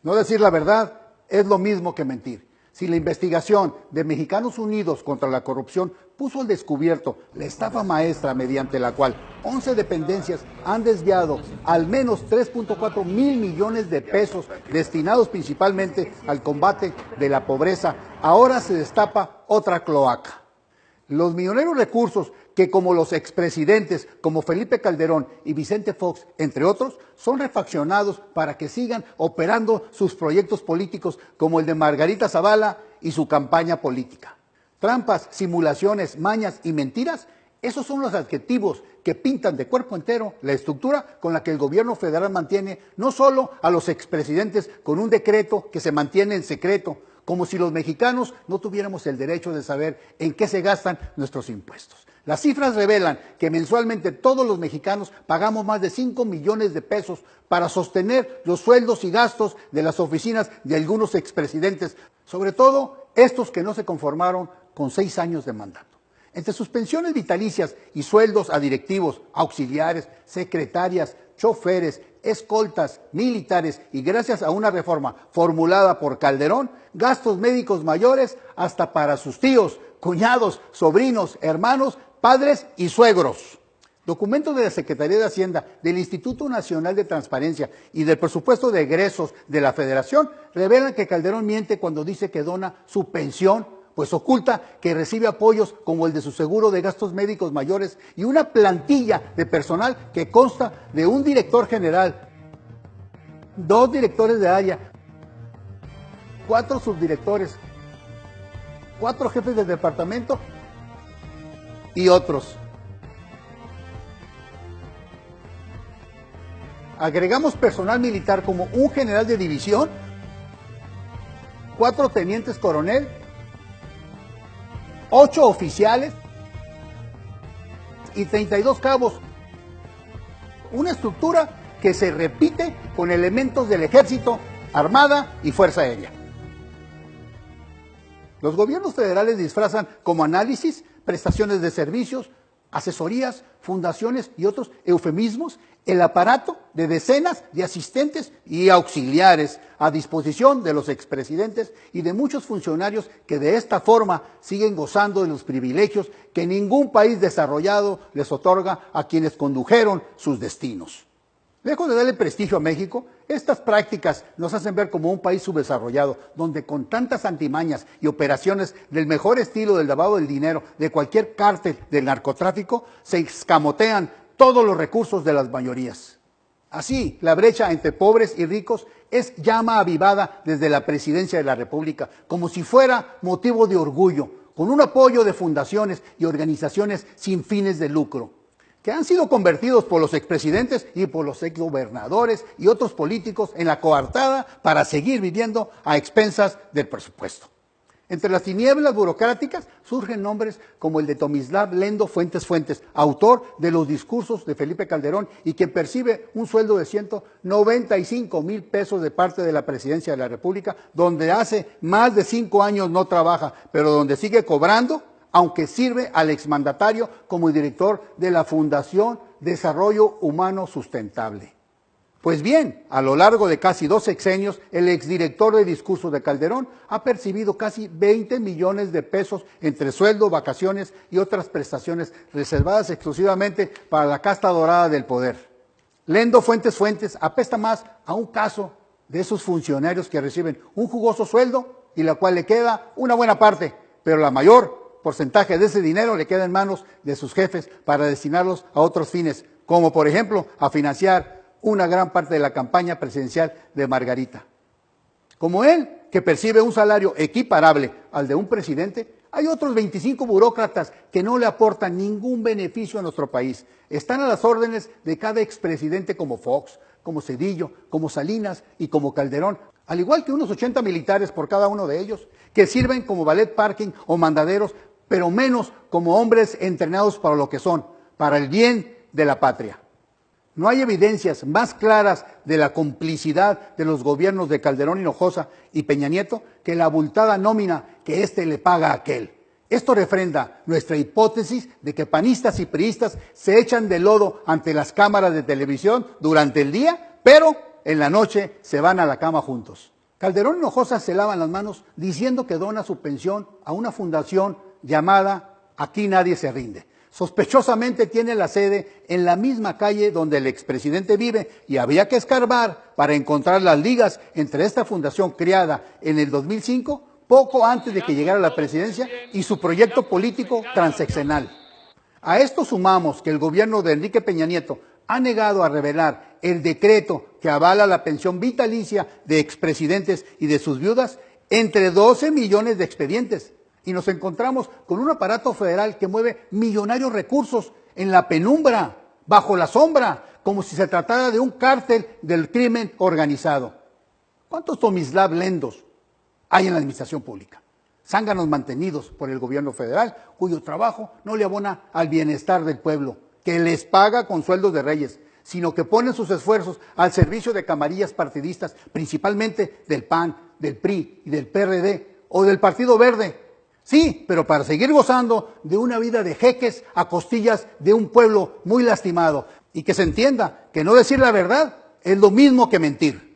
No decir la verdad es lo mismo que mentir. Si la investigación de Mexicanos Unidos contra la Corrupción puso al descubierto la estafa maestra mediante la cual 11 dependencias han desviado al menos 3.4 mil millones de pesos destinados principalmente al combate de la pobreza, ahora se destapa otra cloaca. Los millonarios recursos que, como los expresidentes como Felipe Calderón y Vicente Fox, entre otros, son refaccionados para que sigan operando sus proyectos políticos como el de Margarita Zavala y su campaña política. Trampas, simulaciones, mañas y mentiras, esos son los adjetivos que pintan de cuerpo entero la estructura con la que el gobierno federal mantiene no solo a los expresidentes con un decreto que se mantiene en secreto, como si los mexicanos no tuviéramos el derecho de saber en qué se gastan nuestros impuestos. Las cifras revelan que mensualmente todos los mexicanos pagamos más de 5 millones de pesos para sostener los sueldos y gastos de las oficinas de algunos expresidentes, sobre todo estos que no se conformaron con 6 años de mandato. Entre sus pensiones vitalicias y sueldos a directivos, auxiliares, secretarias, choferes, escoltas, militares y gracias a una reforma formulada por Calderón, gastos médicos mayores hasta para sus tíos, cuñados, sobrinos, hermanos, padres y suegros. Documentos de la Secretaría de Hacienda, del Instituto Nacional de Transparencia y del presupuesto de egresos de la Federación revelan que Calderón miente cuando dice que dona su pensión, pues oculta que recibe apoyos como el de su seguro de gastos médicos mayores y una plantilla de personal que consta de un director general, 2 directores de área, 4 subdirectores, 4 jefes del departamento y otros. Agregamos personal militar como un general de división, 4 tenientes coronel, 8 oficiales y 32 cabos. Una estructura que se repite con elementos del Ejército, Armada y Fuerza Aérea. Los gobiernos federales disfrazan como análisis, prestaciones de servicios, asesorías, fundaciones y otros eufemismos el aparato de decenas de asistentes y auxiliares a disposición de los expresidentes y de muchos funcionarios que de esta forma siguen gozando de los privilegios que ningún país desarrollado les otorga a quienes condujeron sus destinos. Lejos de darle prestigio a México, estas prácticas nos hacen ver como un país subdesarrollado, donde con tantas antimañas y operaciones del mejor estilo del lavado del dinero de cualquier cártel del narcotráfico, se escamotean todos los recursos de las mayorías. Así, la brecha entre pobres y ricos es llama avivada desde la presidencia de la República, como si fuera motivo de orgullo, con un apoyo de fundaciones y organizaciones sin fines de lucro, que han sido convertidos por los expresidentes y por los exgobernadores y otros políticos en la coartada para seguir viviendo a expensas del presupuesto. Entre las tinieblas burocráticas surgen nombres como el de Tomislav Lendo Fuentes Fuentes, autor de los discursos de Felipe Calderón y quien percibe un sueldo de 195,000 pesos de parte de la Presidencia de la República, donde hace más de 5 años no trabaja, pero donde sigue cobrando, aunque sirve al exmandatario como director de la Fundación Desarrollo Humano Sustentable. Pues bien, a lo largo de casi 2 sexenios, el exdirector de discursos de Calderón ha percibido casi 20 millones de pesos entre sueldo, vacaciones y otras prestaciones reservadas exclusivamente para la casta dorada del poder. Lendo Fuentes Fuentes apesta más a un caso de esos funcionarios que reciben un jugoso sueldo y la cual le queda una buena parte, pero la mayor porcentaje de ese dinero le queda en manos de sus jefes para destinarlos a otros fines, como por ejemplo a financiar una gran parte de la campaña presidencial de Margarita. Como él, que percibe un salario equiparable al de un presidente, hay otros 25 burócratas que no le aportan ningún beneficio a nuestro país. Están a las órdenes de cada expresidente como Fox, como Zedillo, como Salinas y como Calderón, al igual que unos 80 militares por cada uno de ellos, que sirven como ballet parking o mandaderos, pero menos como hombres entrenados para lo que son, para el bien de la patria. No hay evidencias más claras de la complicidad de los gobiernos de Calderón Hinojosa y Peña Nieto que la abultada nómina que éste le paga a aquel. Esto refrenda nuestra hipótesis de que panistas y priistas se echan de lodo ante las cámaras de televisión durante el día, pero en la noche se van a la cama juntos. Calderón y Hinojosa se lavan las manos diciendo que dona su pensión a una fundación llamada Aquí Nadie Se Rinde. Sospechosamente tiene la sede en la misma calle donde el expresidente vive y había que escarbar para encontrar las ligas entre esta fundación creada en el 2005, poco antes de que llegara a la presidencia, y su proyecto político transeccional. A esto sumamos que el gobierno de Enrique Peña Nieto ha negado a revelar el decreto que avala la pensión vitalicia de expresidentes y de sus viudas entre 12 millones de expedientes. Y nos encontramos con un aparato federal que mueve millonarios recursos en la penumbra, bajo la sombra, como si se tratara de un cártel del crimen organizado. ¿Cuántos Tomislav Lendos hay en la administración pública? Zánganos mantenidos por el gobierno federal, cuyo trabajo no le abona al bienestar del pueblo, que les paga con sueldos de reyes, sino que ponen sus esfuerzos al servicio de camarillas partidistas, principalmente del PAN, del PRI y del PRD o del Partido Verde. Sí, pero para seguir gozando de una vida de jeques a costillas de un pueblo muy lastimado. Y que se entienda que no decir la verdad es lo mismo que mentir.